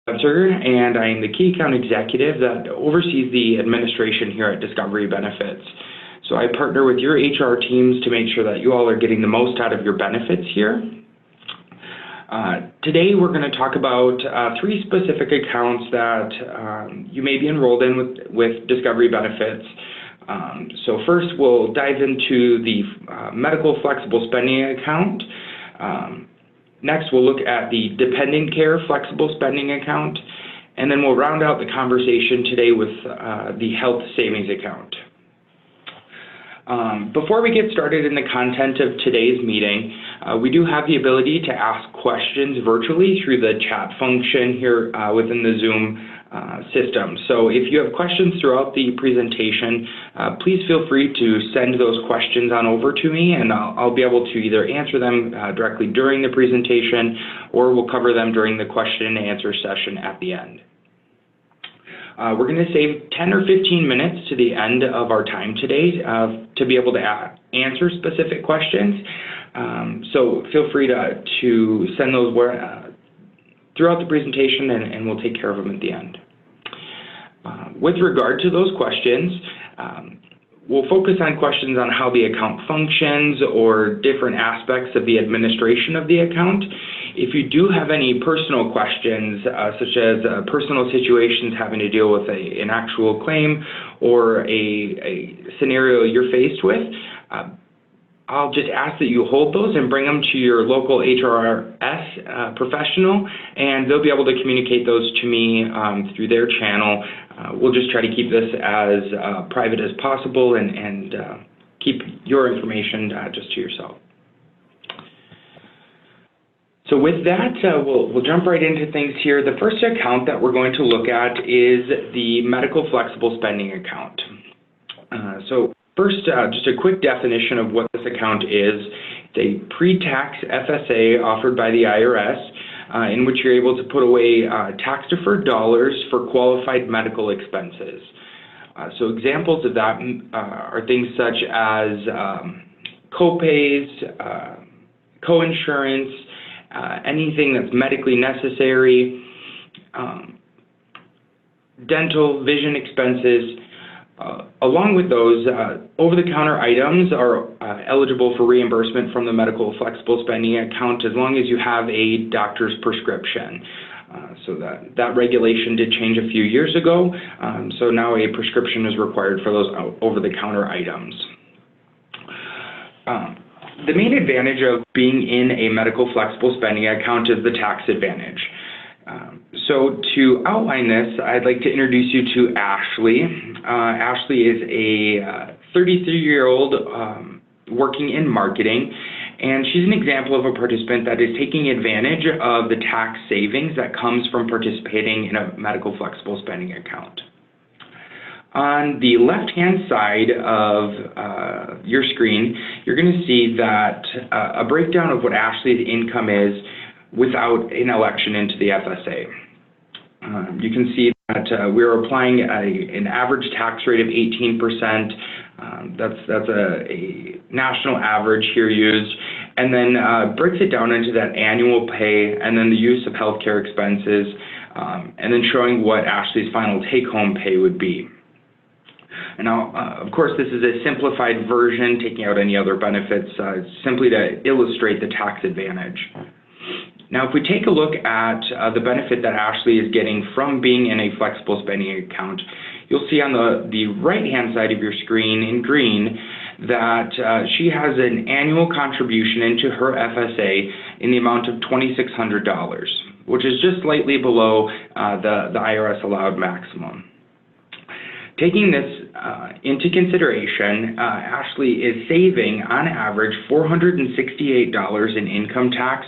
Spencer, and I am the key account executive that oversees the administration here at Discovery Benefits. So I partner with your HR teams to make sure that you all are getting the most out of your benefits here. Today we're going to talk about three specific accounts that you may be enrolled in with Discovery Benefits. So first we'll dive into the medical flexible spending account. Next we'll look at the dependent care flexible spending account, and then we'll round out the conversation today with the health savings account. Before we get started in the content of today's meeting, we do have the ability to ask questions virtually through the chat function here within the Zoom system. So if you have questions throughout the presentation, please feel free to send those questions on over to me, and I'll be able to either answer them directly during the presentation, or we'll cover them during the question and answer session at the end. We're going to save 10 or 15 minutes to the end of our time today to be able to answer specific questions. So feel free to send those throughout the presentation, and we'll take care of them at the end. With regard to those questions, we'll focus on questions on how the account functions or different aspects of the administration of the account. If you do have any personal questions, such as personal situations having to deal with an actual claim or a scenario you're faced with, I'll just ask that you hold those and bring them to your local HRS professional, and they'll be able to communicate those to me through their channel. We'll just try to keep this as private as possible and keep your information just to yourself. So with that, we'll jump right into things here. The first account that we're going to look at is the medical flexible spending account. So first, just a quick definition of what this account is. It's a pre-tax FSA offered by the IRS in which you're able to put away tax-deferred dollars for qualified medical expenses. So examples of that are things such as co-pays, co-insurance, anything that's medically necessary, dental, vision expenses. Along with those, over-the-counter items are eligible for reimbursement from the medical flexible spending account as long as you have a doctor's prescription. So that regulation did change a few years ago, so now a prescription is required for those over-the-counter items. The main advantage of being in a medical flexible spending account is the tax advantage. So to outline this, I'd like to introduce you to Ashley. Ashley is a 33-year-old working in marketing, and she's an example of a participant that is taking advantage of the tax savings that comes from participating in a medical flexible spending account. On the left-hand side of your screen, you're going to see that a breakdown of what Ashley's income is without an election into the FSA. You can see that we're applying an average tax rate of 18%. That's a national average here used, and then breaks it down into that annual pay and then the use of healthcare expenses, and then showing what Ashley's final take-home pay would be. And now, of course, this is a simplified version, taking out any other benefits, simply to illustrate the tax advantage. Now, if we take a look at the benefit that Ashley is getting from being in a flexible spending account, you'll see on the right-hand side of your screen in green that she has an annual contribution into her FSA in the amount of $2,600, which is just slightly below the IRS allowed maximum. Taking this into consideration, Ashley is saving, on average, $468 in income tax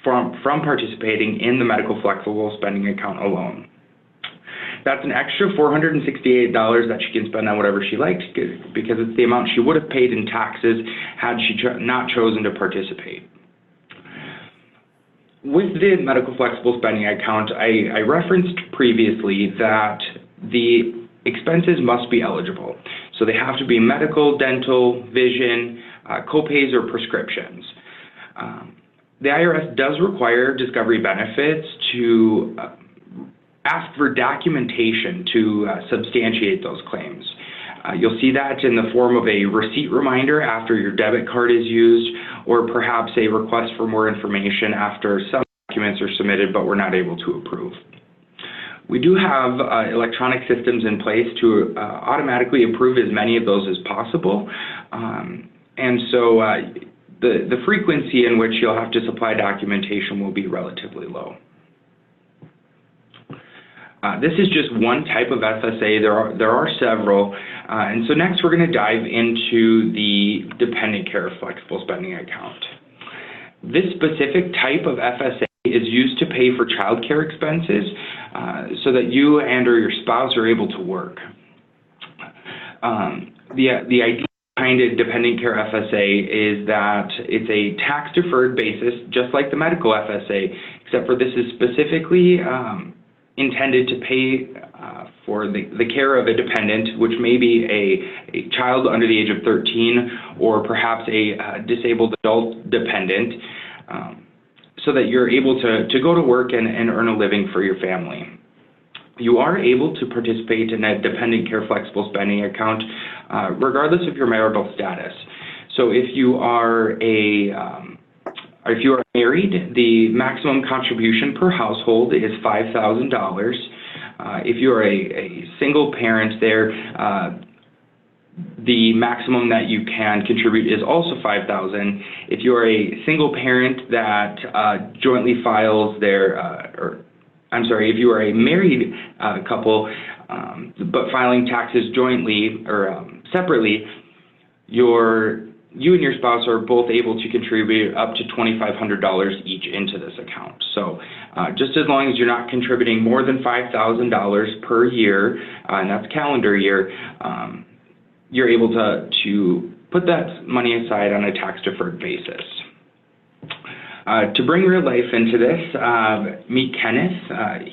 from participating in the medical flexible spending account alone. That's an extra $468 that she can spend on whatever she likes, because it's the amount she would have paid in taxes had she not chosen to participate. With the medical flexible spending account, I referenced previously that the expenses must be eligible. So they have to be medical, dental, vision, co-pays, or prescriptions. The IRS does require Discovery Benefits to ask for documentation to substantiate those claims. You'll see that in the form of a receipt reminder after your debit card is used, or perhaps a request for more information after some documents are submitted but we're not able to approve. We do have electronic systems in place to automatically approve as many of those as possible. And so the frequency in which you'll have to supply documentation will be relatively low. This is just one type of FSA. There are several. And so next we're going to dive into the dependent care flexible spending account. This specific type of FSA is used to pay for child care expenses so that you and or your spouse are able to work. The idea behind a dependent care FSA is that it's a tax-deferred basis, just like the medical FSA, except for this is specifically intended to pay for the care of a dependent, which may be a child under the age of 13 or perhaps a disabled adult dependent, so that you're able to go to work and earn a living for your family. You are able to participate in a dependent care flexible spending account regardless of your marital status. So if you are married, the maximum contribution per household is $5,000. If you are a single parent there, the maximum that you can contribute is also $5,000. If you are a single parent that jointly files their, if you are a married couple but filing taxes jointly or separately, you and your spouse are both able to contribute up to $2,500 each into this account. So just as long as you're not contributing more than $5,000 per year, and that's calendar year, you're able to put that money aside on a tax-deferred basis. To bring real life into this, meet Kenneth.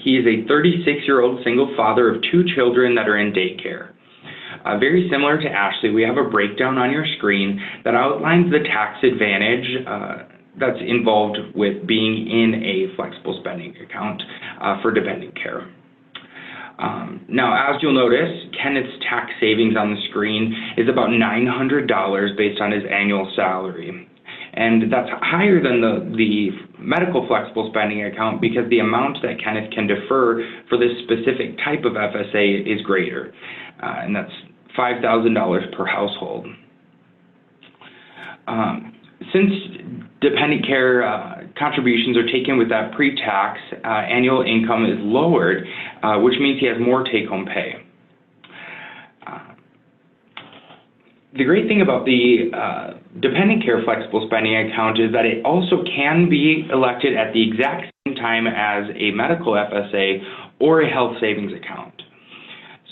He is a 36-year-old single father of 2 children that are in daycare. Very similar to Ashley, we have a breakdown on your screen that outlines the tax advantage that's involved with being in a flexible spending account for dependent care. Now, as you'll notice, Kenneth's tax savings on the screen is about $900 based on his annual salary. And that's higher than the medical flexible spending account because the amount that Kenneth can defer for this specific type of FSA is greater, and that's $5,000 per household. Since dependent care contributions are taken with that pre-tax, annual income is lowered, which means he has more take-home pay. The great thing about the dependent care flexible spending account is that it also can be elected at the exact same time as a medical FSA or a health savings account.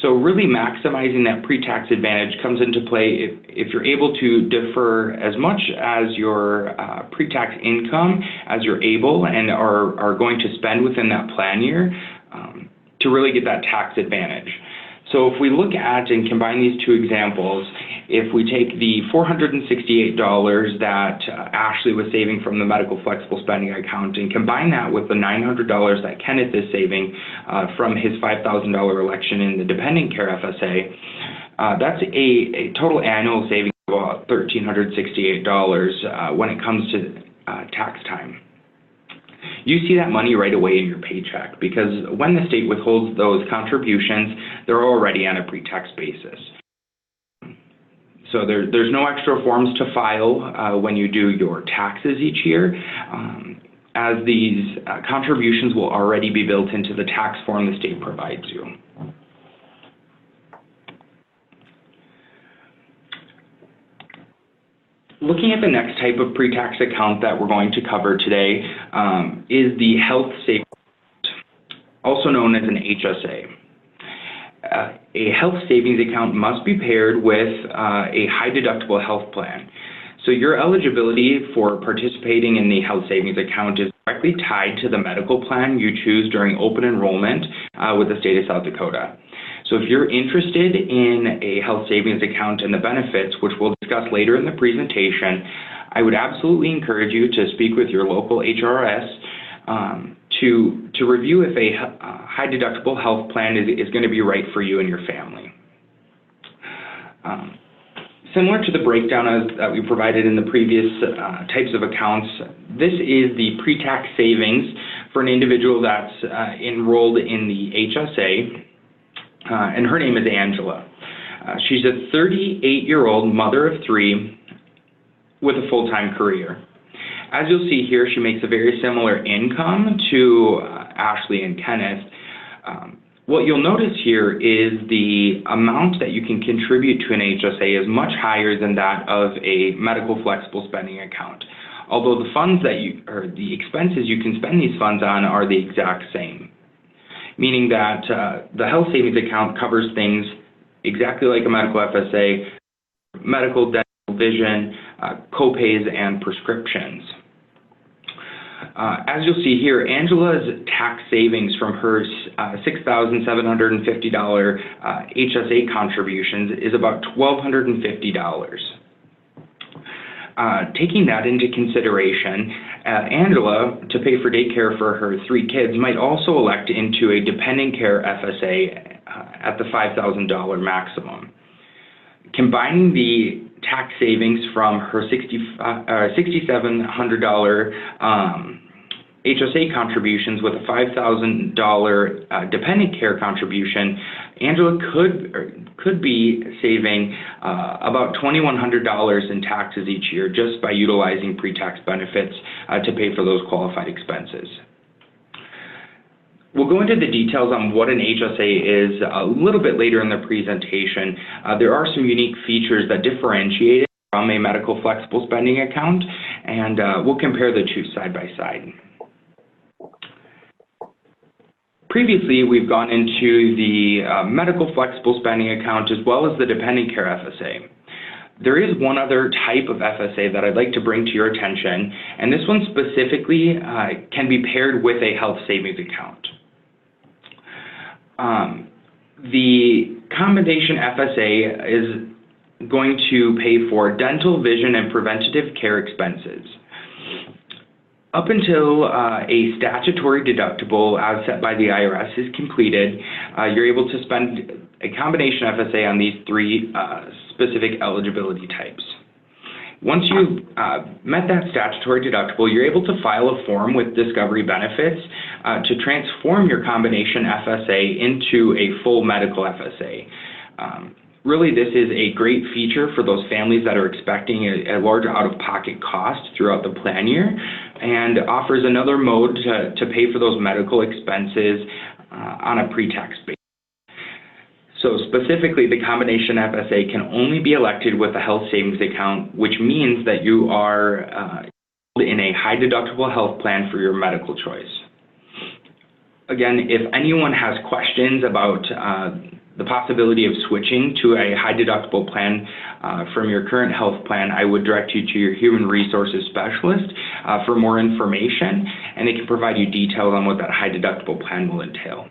So really maximizing that pre-tax advantage comes into play if you're able to defer as much as your pre-tax income as you're able and are going to spend within that plan year to really get that tax advantage. So if we look at and combine these two examples, if we take the $468 that Ashley was saving from the medical flexible spending account and combine that with the $900 that Kenneth is saving from his $5,000 election in the dependent care FSA, that's a total annual savings of about $1,368 when it comes to tax time. You see that money right away in your paycheck because when the state withholds those contributions, they're already on a pre-tax basis. So there's no extra forms to file when you do your taxes each year, as these contributions will already be built into the tax form the state provides you. Looking at the next type of pre-tax account that we're going to cover today is the health savings account, also known as an HSA. A health savings account must be paired with a high deductible health plan. So your eligibility for participating in the health savings account is directly tied to the medical plan you choose during open enrollment with the state of South Dakota. So if you're interested in a health savings account and the benefits, which we'll discuss later in the presentation, I would absolutely encourage you to speak with your local HRS to review if a high deductible health plan is going to be right for you and your family. Similar to the breakdown that we provided in the previous types of accounts, this is the pre-tax savings for an individual that's enrolled in the HSA, and her name is Angela. She's a 38-year-old mother of 3 with a full-time career. As you'll see here, she makes a very similar income to Ashley and Kenneth. What you'll notice here is the amount that you can contribute to an HSA is much higher than that of a medical flexible spending account, although the funds or the expenses you can spend these funds on are the exact same, meaning that the health savings account covers things exactly like a medical FSA, medical, dental, vision, co-pays, and prescriptions. As you'll see here, Angela's tax savings from her $6,750 HSA contributions is about $1,250. Taking that into consideration, Angela, to pay for daycare for her 3 kids, might also elect into a dependent care FSA at the $5,000 maximum. Combining the tax savings from her $6,700 HSA contributions with a $5,000 dependent care contribution, Angela could be saving about $2,100 in taxes each year just by utilizing pre-tax benefits to pay for those qualified expenses. We'll go into the details on what an HSA is a little bit later in the presentation. There are some unique features that differentiate it from a medical flexible spending account, and we'll compare the two side by side. Previously, we've gone into the medical flexible spending account as well as the dependent care FSA. There is one other type of FSA that I'd like to bring to your attention, and this one specifically can be paired with a health savings account. The combination FSA is going to pay for dental, vision, and preventative care expenses. Up until a statutory deductible as set by the IRS is completed, you're able to spend a combination FSA on these 3 specific eligibility types. Once you've met that statutory deductible, you're able to file a form with Discovery Benefits to transform your combination FSA into a full medical FSA. Really, this is a great feature for those families that are expecting a large out-of-pocket cost throughout the plan year, and offers another mode to pay for those medical expenses on a pre-tax basis. So specifically, the combination FSA can only be elected with a health savings account, which means that you are in a high deductible health plan for your medical choice. Again, if anyone has questions about the possibility of switching to a high deductible plan from your current health plan, I would direct you to your human resources specialist for more information, and they can provide you details on what that high deductible plan will entail.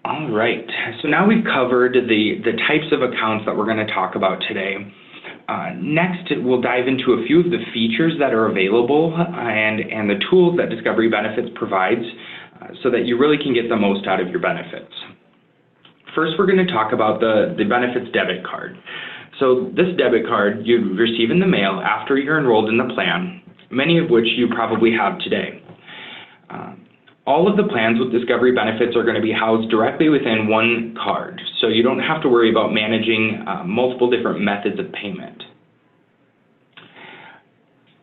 All right, so now we've covered the types of accounts that we're going to talk about today. Next, we'll dive into a few of the features that are available and the tools that Discovery Benefits provides so that you really can get the most out of your benefits. First, we're going to talk about the benefits debit card. So this debit card you receive in the mail after you're enrolled in the plan, many of which you probably have today. All of the plans with Discovery Benefits are going to be housed directly within one card, so you don't have to worry about managing multiple different methods of payment.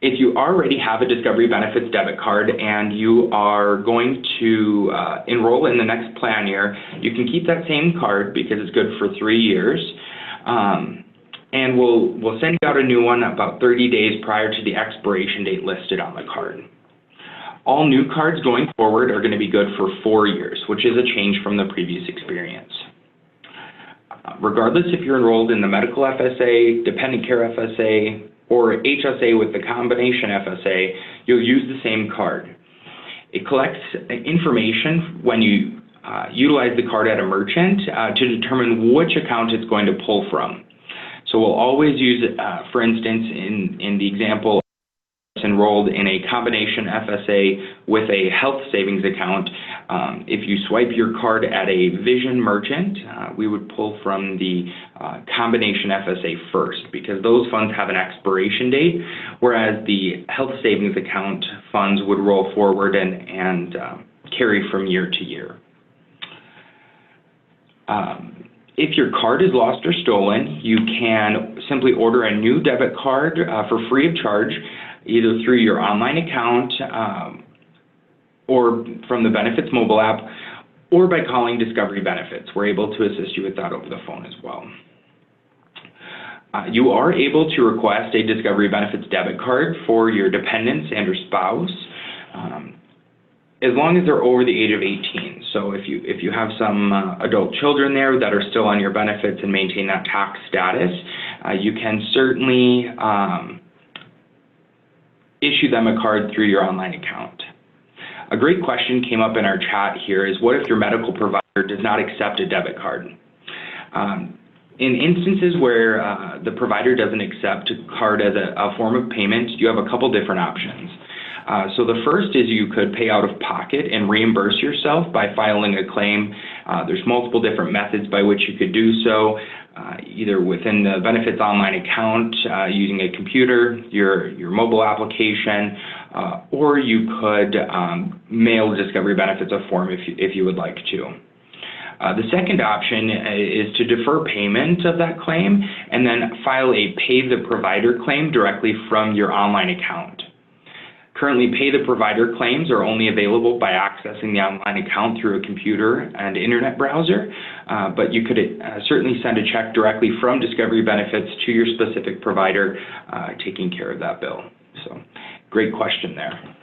If you already have a Discovery Benefits debit card and you are going to enroll in the next plan year, you can keep that same card because it's good for 3 years, and we'll send you out a new one about 30 days prior to the expiration date listed on the card. All new cards going forward are going to be good for 4 years, which is a change from the previous experience. Regardless if you're enrolled in the medical FSA, dependent care FSA, or HSA with the combination FSA, you'll use the same card. It collects information when you utilize the card at a merchant to determine which account it's going to pull from. So we'll always use, for instance, in the example, enrolled in a combination FSA with a health savings account, if you swipe your card at a Vision merchant, we would pull from the combination FSA first, because those funds have an expiration date, whereas the health savings account funds would roll forward and carry from year to year. If your card is lost or stolen, you can simply order a new debit card for free of charge, either through your online account or from the Benefits mobile app, or by calling Discovery Benefits. We're able to assist you with that over the phone as well. You are able to request a Discovery Benefits debit card for your dependents and your spouse, as long as they're over the age of 18. So if you have some adult children there that are still on your benefits and maintain that tax status, you can certainly issue them a card through your online account. A great question came up in our chat here is, what if your medical provider does not accept a debit card? In instances where the provider doesn't accept a card as a form of payment, you have a couple different options. So the first is you could pay out of pocket and reimburse yourself by filing a claim. There's multiple different methods by which you could do so, either within the Benefits online account, using a computer, your mobile application, or you could mail Discovery Benefits a form if you would like to. The second option is to defer payment of that claim and then file a Pay the Provider claim directly from your online account. Currently, Pay the Provider claims are only available by accessing the online account through a computer and internet browser, but you could certainly send a check directly from Discovery Benefits to your specific provider, taking care of that bill. So, great question there.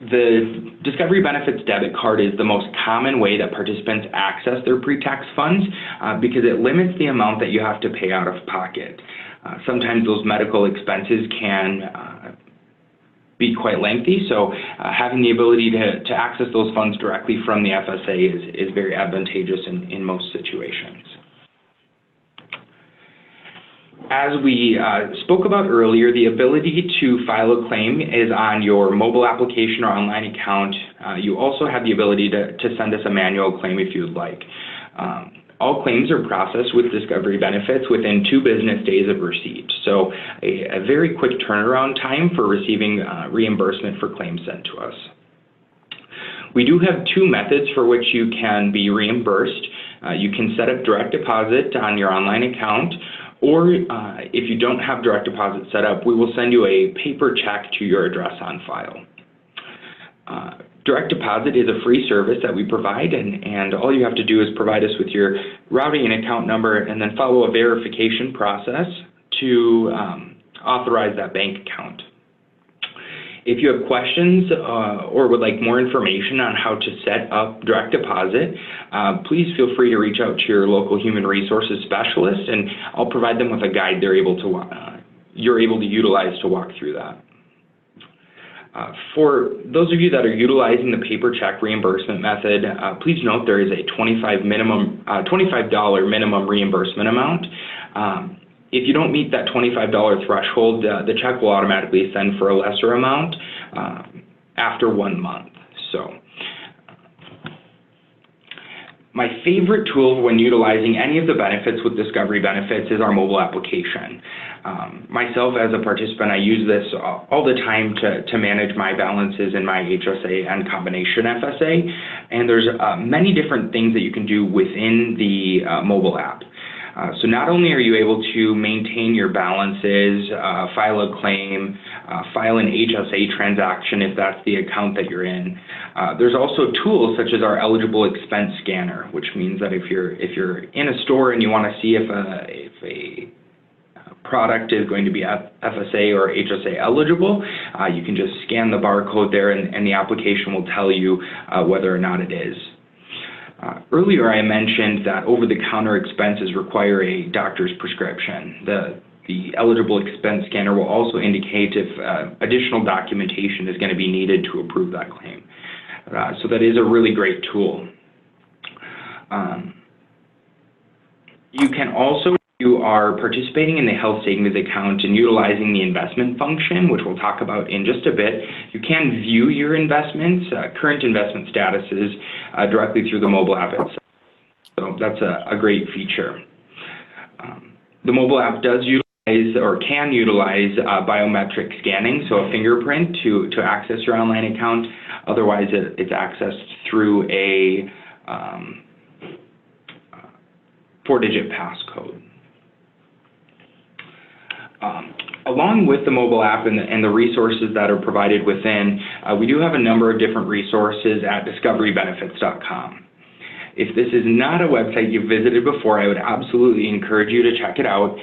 The Discovery Benefits debit card is the most common way that participants access their pre-tax funds because it limits the amount that you have to pay out of pocket. Sometimes those medical expenses can be quite lengthy, so having the ability to access those funds directly from the FSA is very advantageous in most situations. As we spoke about earlier, the ability to file a claim is on your mobile application or online account. You also have the ability to send us a manual claim if you would like. All claims are processed with Discovery Benefits within 2 business days of receipt, so a very quick turnaround time for receiving reimbursement for claims sent to us. We do have 2 methods for which you can be reimbursed. You can set up direct deposit on your online account, or if you don't have direct deposit set up, we will send you a paper check to your address on file. Direct deposit is a free service that we provide, and all you have to do is provide us with your routing and account number and then follow a verification process to authorize that bank account. If you have questions or would like more information on how to set up direct deposit, please feel free to reach out to your local human resources specialist, and I'll provide them with a guide you're able to utilize to walk through that. For those of you that are utilizing the paper check reimbursement method, please note there is a $25 minimum reimbursement amount. If you don't meet that $25 threshold, the check will automatically send for a lesser amount after 1 month. So, my favorite tool when utilizing any of the benefits with Discovery Benefits is our mobile application. Myself, as a participant, I use this all the time to manage my balances in my HSA and combination FSA, and there's many different things that you can do within the mobile app. So not only are you able to maintain your balances, file a claim, file an HSA transaction if that's the account that you're in, there's also tools such as our eligible expense scanner, which means that if you're in a store and you want to see if a product is going to be FSA or HSA eligible, you can just scan the barcode there and the application will tell you whether or not it is. Earlier I mentioned that over-the-counter expenses require a doctor's prescription. The eligible expense scanner will also indicate if additional documentation is going to be needed to approve that claim. So that is a really great tool. You can also you are participating in the health savings account and utilizing the investment function, which we'll talk about in just a bit, you can view your investments, current investment statuses, directly through the mobile app itself. So that's a great feature. The mobile app does utilize or can utilize biometric scanning, so a fingerprint to access your online account. Otherwise, it's accessed through a 4-digit passcode. Along with the mobile app and the resources that are provided within, we do have a number of different resources at discoverybenefits.com. If this is not a website you've visited before, I would absolutely encourage you to check it out.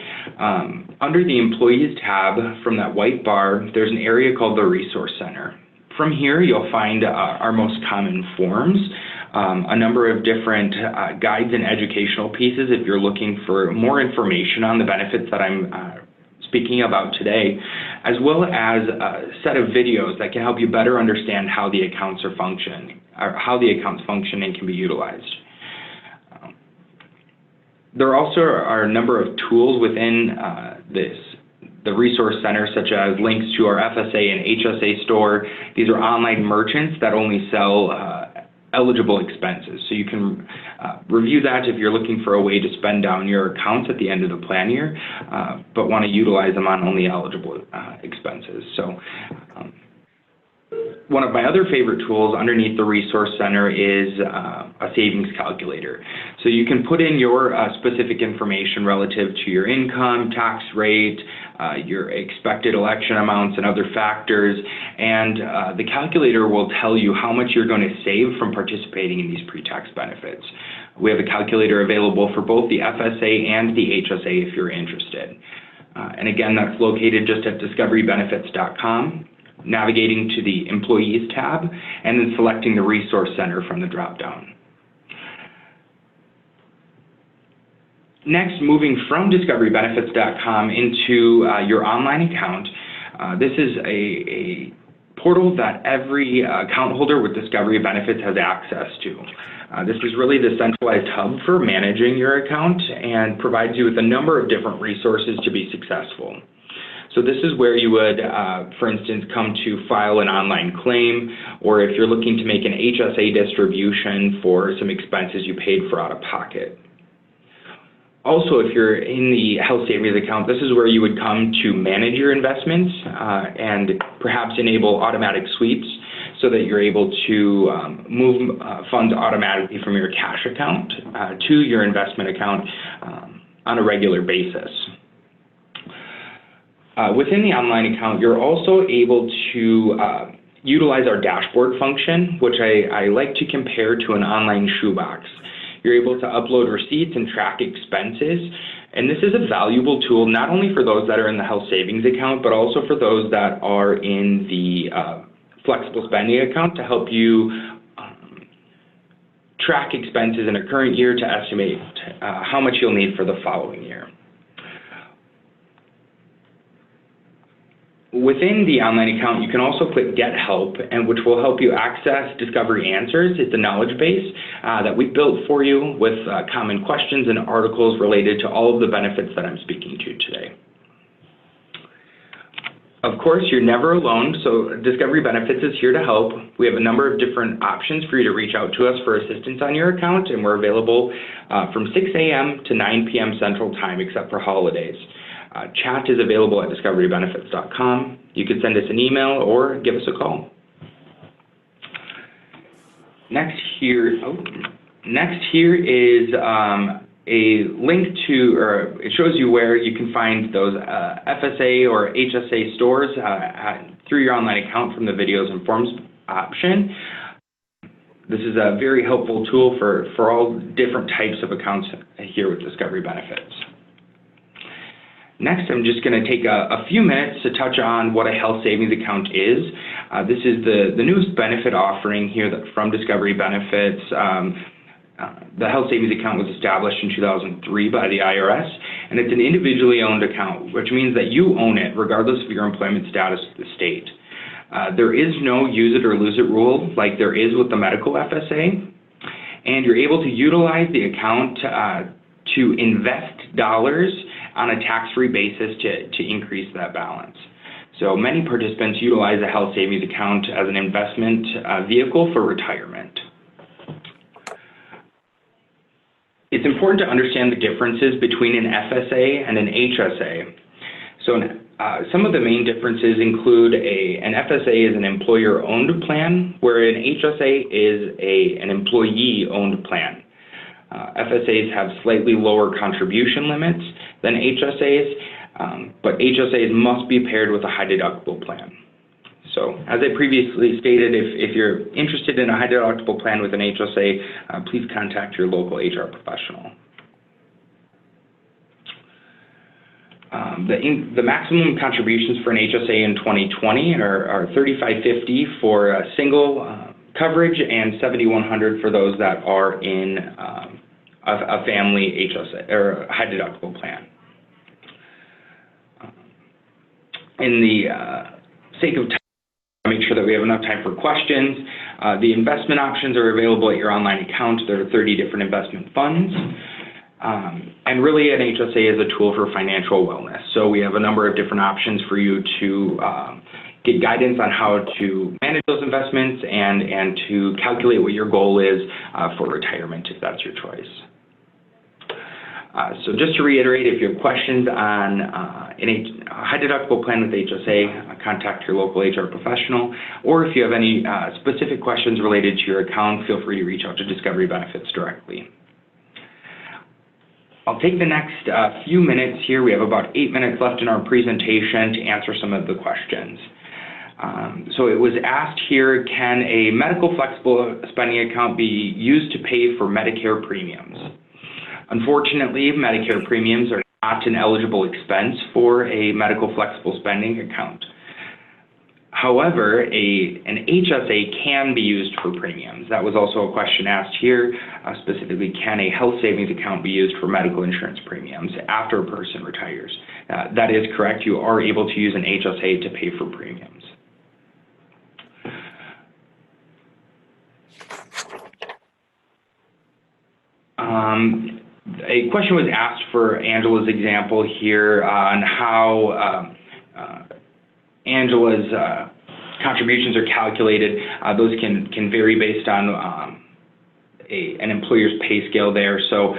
Under the Employees tab from that white bar, there's an area called the Resource Center. From here, you'll find our most common forms, a number of different guides and educational pieces if you're looking for more information on the benefits that I'm speaking about today, as well as a set of videos that can help you better understand how the accounts are functioning, or how the accounts function and can be utilized. There also are a number of tools within the Resource Center, such as links to our FSA and HSA store. These are online merchants that only sell eligible expenses. So you can review that if you're looking for a way to spend down your accounts at the end of the plan year, but want to utilize them on only eligible expenses. So one of my other favorite tools underneath the Resource Center is a savings calculator. So you can put in your specific information relative to your income, tax rate, your expected election amounts and other factors, and the calculator will tell you how much you're going to save from participating in these pre-tax benefits. We have a calculator available for both the FSA and the HSA if you're interested. And again, that's located just at discoverybenefits.com. Navigating to the Employees tab, and then selecting the Resource Center from the drop-down. Next, moving from discoverybenefits.com into your online account, this is a portal that every account holder with Discovery Benefits has access to. This is really the centralized hub for managing your account and provides you with a number of different resources to be successful. So this is where you would, for instance, come to file an online claim, or if you're looking to make an HSA distribution for some expenses you paid for out of pocket. Also, if you're in the health savings account, this is where you would come to manage your investments and perhaps enable automatic sweeps so that you're able to move funds automatically from your cash account to your investment account on a regular basis. Within the online account, you're also able to utilize our dashboard function, which I like to compare to an online shoebox. You're able to upload receipts and track expenses, and this is a valuable tool not only for those that are in the health savings account, but also for those that are in the flexible spending account to help you track expenses in a current year to estimate how much you'll need for the following year. Within the online account, you can also click Get Help, and which will help you access Discovery Answers. It's a knowledge base that we built for you with common questions and articles related to all of the benefits that I'm speaking to today. Of course, you're never alone, so Discovery Benefits is here to help. We have a number of different options for you to reach out to us for assistance on your account, and we're available from 6 a.m. to 9 p.m. Central Time, except for holidays. Chat is available at discoverybenefits.com. You can send us an email or give us a call. Next here is a link to, or it shows you where you can find those FSA or HSA stores through your online account from the videos and forms option. This is a very helpful tool for all different types of accounts here with Discovery Benefits. Next, I'm just going to take a few minutes to touch on what a health savings account is. This is the newest benefit offering here from Discovery Benefits. The health savings account was established in 2003 by the IRS, and it's an individually owned account, which means that you own it regardless of your employment status with the state. There is no use it or lose it rule like there is with the medical FSA, and you're able to utilize the account to invest dollars on a tax-free basis to increase that balance. So many participants utilize a health savings account as an investment vehicle for retirement. It's important to understand the differences between an FSA and an HSA. So some of the main differences include an FSA is an employer-owned plan, where an HSA is an employee-owned plan. FSAs have slightly lower contribution limits than HSAs, but HSAs must be paired with a high deductible plan. So as I previously stated, if you're interested in a high deductible plan with an HSA, please contact your local HR professional. The maximum contributions for an HSA in 2020 are $3,550 for a single coverage and $7,100 for those that are in a family HSA or a high deductible plan. In the sake of time, make sure that we have enough time for questions. The investment options are available at your online account. There are 30 different investment funds. And really, an HSA is a tool for financial wellness. So we have a number of different options for you to get guidance on how to manage those investments and to calculate what your goal is for retirement, if that's your choice. So just to reiterate, if you have questions on a high deductible plan with HSA, contact your local HR professional, or if you have any specific questions related to your account, feel free to reach out to Discovery Benefits directly. I'll take the next few minutes here. We have about 8 minutes left in our presentation to answer some of the questions. So it was asked here, can a medical flexible spending account be used to pay for Medicare premiums? Unfortunately, Medicare premiums are not an eligible expense for a medical flexible spending account. However, an HSA can be used for premiums. That was also a question asked here, specifically, can a health savings account be used for medical insurance premiums after a person retires? That is correct. You are able to use an HSA to pay for premiums. A question was asked for Angela's example here on how Angela's contributions are calculated. Those can vary based on an employer's pay scale there. So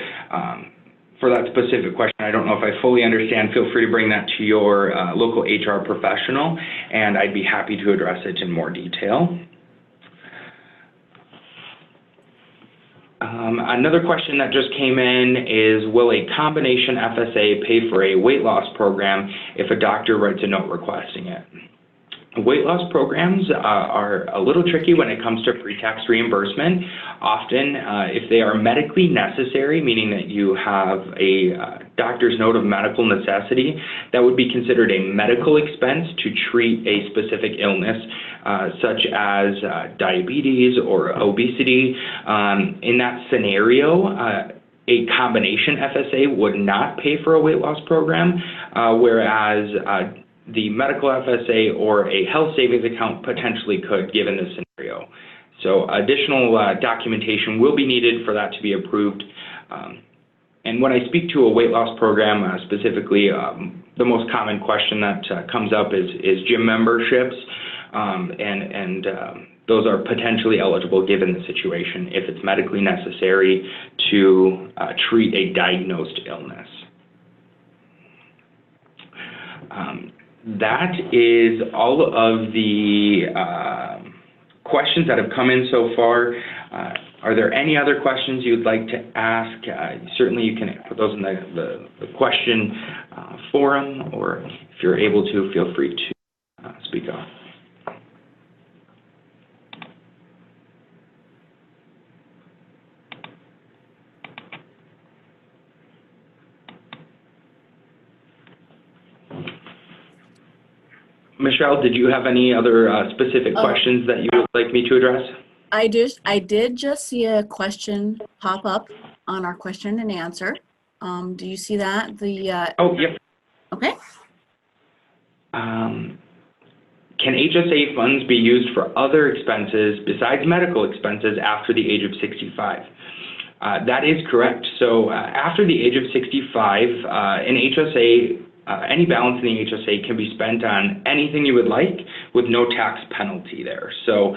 for that specific question, I don't know if I fully understand. Feel free to bring that to your local HR professional, and I'd be happy to address it in more detail. Another question that just came in is, will a combination FSA pay for a weight loss program if a doctor writes a note requesting it? Weight loss programs are a little tricky when it comes to pre-tax reimbursement. Often, if they are medically necessary, meaning that you have a doctor's note of medical necessity, that would be considered a medical expense to treat a specific illness, such as diabetes or obesity. In that scenario, a combination FSA would not pay for a weight loss program, whereas the medical FSA or a health savings account potentially could, given this scenario. So additional documentation will be needed for that to be approved. And when I speak to a weight loss program, specifically, the most common question that comes up is gym memberships, and those are potentially eligible given the situation if it's medically necessary to treat a diagnosed illness. That is all of the questions that have come in so far. Are there any other questions you'd like to ask? Certainly you can put those in the question forum, or if you're able to, feel free to speak up. Michelle, did you have any other specific questions that you would like me to address? I did just see a question pop up on our question and answer. Do you see that? Oh, yep. Okay. Can HSA funds be used for other expenses besides medical expenses after the age of 65? That is correct. So after the age of 65, an HSA, any balance in the HSA can be spent on anything you would like with no tax penalty there. So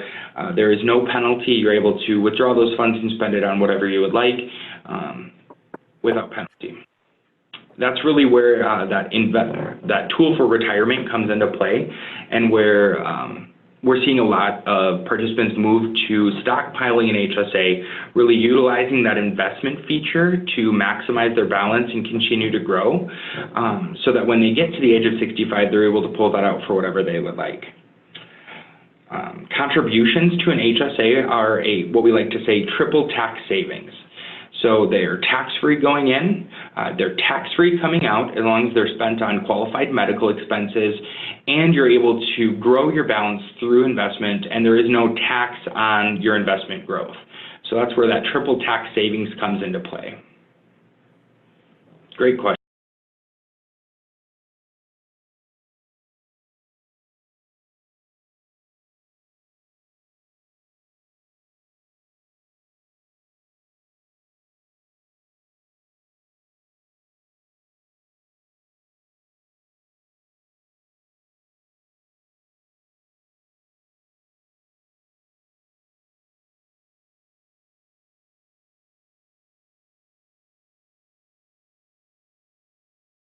there is no penalty. You're able to withdraw those funds and spend it on whatever you would like without penalty. That's really where that tool for retirement comes into play, and where we're seeing a lot of participants move to stockpiling an HSA, really utilizing that investment feature to maximize their balance and continue to grow, so that when they get to the age of 65, they're able to pull that out for whatever they would like. Contributions to an HSA are what we like to say triple tax savings. So they're tax-free going in, they're tax-free coming out as long as they're spent on qualified medical expenses, and you're able to grow your balance through investment, and there is no tax on your investment growth. So that's where that triple tax savings comes into play. Great question.